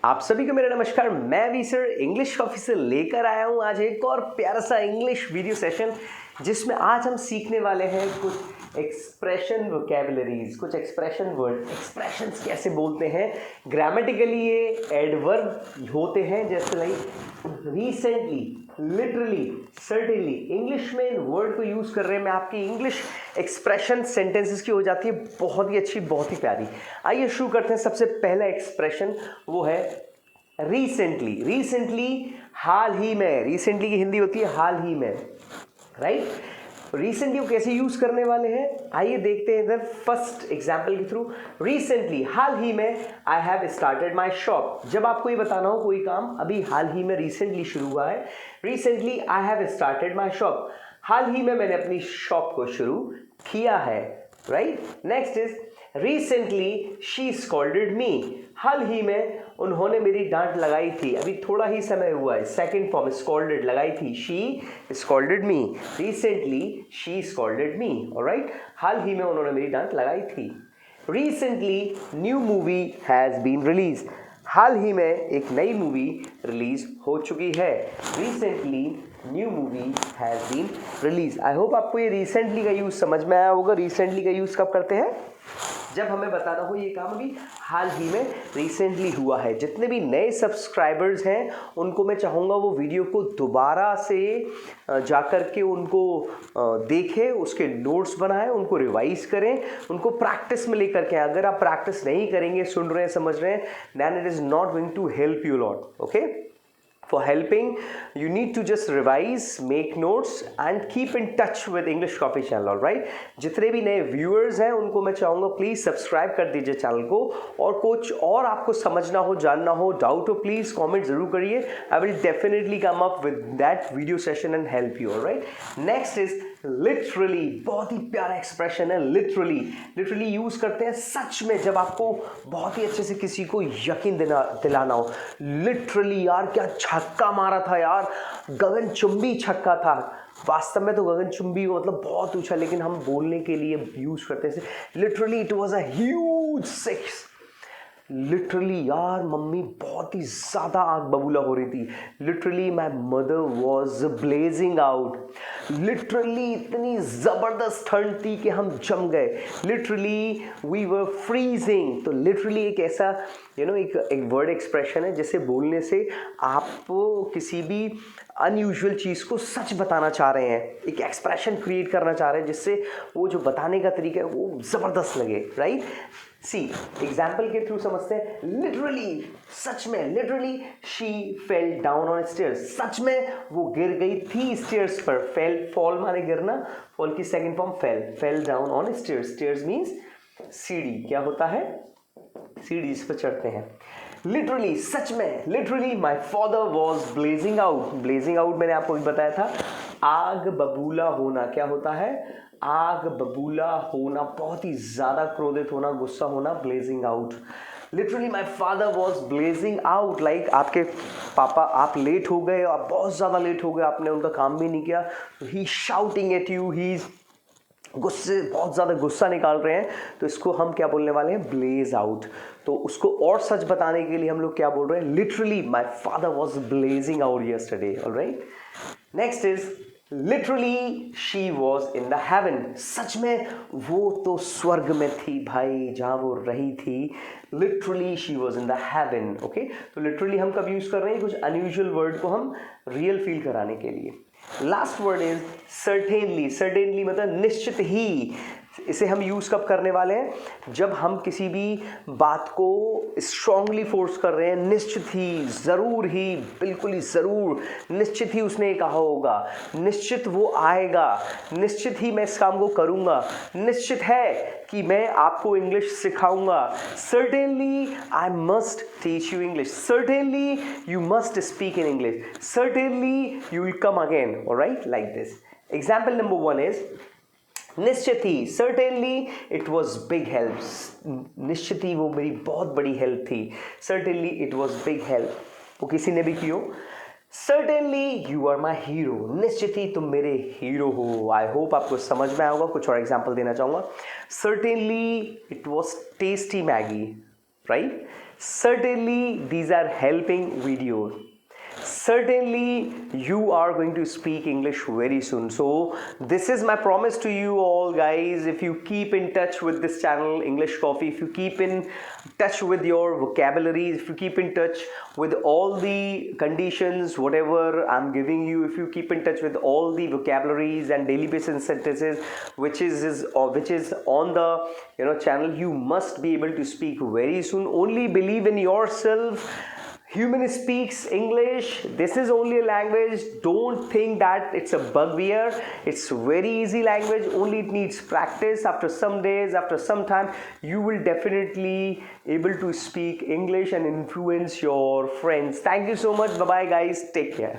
आप सभी को मेरा नमस्कार। मैं वी सर इंग्लिश ऑफिसर लेकर आया हूँ आज एक और प्यारा सा इंग्लिश वीडियो सेशन, जिसमें आज हम सीखने वाले हैं कुछ एक्सप्रेशन वोकैबुलरीज, कुछ एक्सप्रेशन वर्ड, एक्सप्रेशंस कैसे बोलते हैं। ग्रामेटिकली ये एडवर्ब होते हैं, जैसे like recently, literally, certainly. English में इन वर्ड को यूज़ कर रहे हैं। मैं आपकी इंग्लिश एक्सप्रेशन सेंटेंसेस की हो जाती है बहुत ही अच्छी, बहुत ही प्यारी। आइए शुरू करते हैं। सबसे पहला एक्सप्रेशन वो है रिसेंटली। रिसेंटली हाल ही में, रिसेंटली की हिंदी होती है हाल ही में, राइट। रिसेंटली को कैसे यूज करने वाले हैं, आइए देखते हैं इधर फर्स्ट एग्जाम्पल के थ्रू। रिसेंटली, हाल ही में, आई हैव स्टार्टेड माई शॉप। जब आपको ये बताना हो कोई काम अभी हाल ही में रिसेंटली शुरू हुआ है, recently I have started my shop, हाल ही में मैंने अपनी शॉप को शुरू किया है, right. Next is recently she scolded me. हाल ही में उन्होंने मेरी डांट लगाई थी, अभी थोड़ा ही समय हुआ है। सेकेंड फॉर्म स्कॉल्डेड, लगाई थी, she scolded me. Recently she scolded me, alright. हाल ही में उन्होंने मेरी डांट लगाई थी। Recently new movie has been release. हाल ही में एक नई मूवी रिलीज हो चुकी है। Recently new movie has been release. I hope आपको ये रिसेंटली का यूज समझ में आया होगा। रिसेंटली का यूज कब करते हैं, जब हमें बताना हो ये काम अभी हाल ही में रिसेंटली हुआ है। जितने भी नए सब्सक्राइबर्स हैं उनको मैं चाहूँगा वो वीडियो को दोबारा से जाकर के उनको देखें, उसके नोट्स बनाएं, उनको रिवाइज करें, उनको प्रैक्टिस में लेकर के। अगर आप प्रैक्टिस नहीं करेंगे, सुन रहे हैं, समझ रहे हैं, then it is not going to help you lot, okay. For helping, you need to just revise, make notes and keep in touch with English Coffee Channel, all right? जितने भी नए व्यूअर्स हैं उनको मैं चाहूँगा प्लीज़ सब्सक्राइब कर दीजिए channel को। और कुछ और आपको समझना हो, जानना हो, डाउट हो, प्लीज़ कमेंट ज़रूर करिए। I will definitely come up with that video session and help you, alright. Next is literally. बहुत ही प्यारा एक्सप्रेशन है लिटरली। लिटरली यूज करते हैं सच में, जब आपको बहुत ही अच्छे से किसी को यकीन दिलाना हो। लिटरली यार क्या छक्का मारा था यार, गगनचुंबी छक्का था। वास्तव में तो गगनचुंबी मतलब बहुत ऊंचा, लेकिन हम बोलने के लिए यूज करते हैं literally it was a huge six. Literally यार मम्मी बहुत ही ज़्यादा आग बबूला हो रही थी। Literally my mother was blazing out. लिटरली इतनी ज़बरदस्त ठंड थी कि हम जम गए। Literally we were freezing. तो लिटरली एक ऐसा एक वर्ड एक्सप्रेशन है जिसे बोलने से आप किसी भी अनयूजुअल चीज़ को सच बताना चाह रहे हैं, एक एक्सप्रेशन क्रिएट करना चाह रहे हैं जिससे वो जो बताने का तरीका है वो ज़बरदस्त लगे, राइट। सी एग्जाम्पल के थ्रू समझते हैं। लिटरली, सच में, literally she fell down on stairs. सच में वो गिर गई थी स्टेयर्स पर। फेल, फॉल माने गिरना, फॉल की second form fail. Fail down on stairs. Stairs means सीढ़ी। क्या होता है, सीढ़ी जिस पर चढ़ते हैं। लिटरली, सच में, literally my father was blazing out. Blazing out मैंने आपको भी बताया था, आग बबूला होना। क्या होता है, आग बबूला होना, बहुत ही ज़्यादा क्रोधित होना, गुस्सा होना, blazing out. Literally my father was blazing out, like आपके पापा, आप लेट हो गए, आप बहुत ज़्यादा लेट हो गए, आपने उनका काम भी नहीं किया, ही शाउटिंग एट यू, ही गुस्से, बहुत ज़्यादा गुस्सा निकाल रहे हैं। तो इसको हम क्या बोलने वाले हैं, ब्लेज आउट। तो उसको और सच बताने के लिए हम लोग क्या बोल रहे हैं, literally my father was blazing out yesterday, alright. Next is literally she was in the heaven. सच में वो तो स्वर्ग में थी भाई, जहाँ वो रही थी। Literally she was in the haven, okay. तो लिटरली हम कब यूज कर रहे हैं, कुछ अनयूजुअल वर्ड को हम रियल फील कराने के लिए। Last word is certainly. Certainly मतलब निश्चित ही। इसे हम यूज़ कब करने वाले हैं, जब हम किसी भी बात को स्ट्रांगली फोर्स कर रहे हैं। निश्चित ही, ज़रूर ही, बिल्कुल ही ज़रूर, निश्चित ही उसने कहा होगा, निश्चित वो आएगा, निश्चित ही मैं इस काम को करूँगा, निश्चित है कि मैं आपको इंग्लिश सिखाऊंगा। Certainly I must teach you English. Certainly you must speak in English. Certainly you will come again, alright, like this. Example number 1 is निश्चित ही। Certainly it was big help. निश्चित ही वो मेरी बहुत बड़ी हेल्प थी। Certainly it was big help, वो किसी ने भी की हो। Certainly you are my hero. निश्चित ही तुम मेरे हीरो हो। आई होप आपको समझ में आया होगा। कुछ और एग्जाम्पल देना चाहूँगा। Certainly it was tasty Maggi, right. Certainly these are helping videos. Certainly you are going to speak English very soon. So this is my promise to you all, guys. If you keep in touch with this channel English Coffee, if you keep in touch with your vocabulary, if you keep in touch with all the conditions whatever I'm giving you, if you keep in touch with all the vocabularies and daily basis sentences which is on the channel, you must be able to speak very soon. Only believe in yourself. Human speaks English. This is only a language. Don't think that it's a bugbear. It's very easy language. Only it needs practice. After some days, after some time, you will definitely able to speak English and influence your friends. Thank you so much. Bye bye, guys. Take care.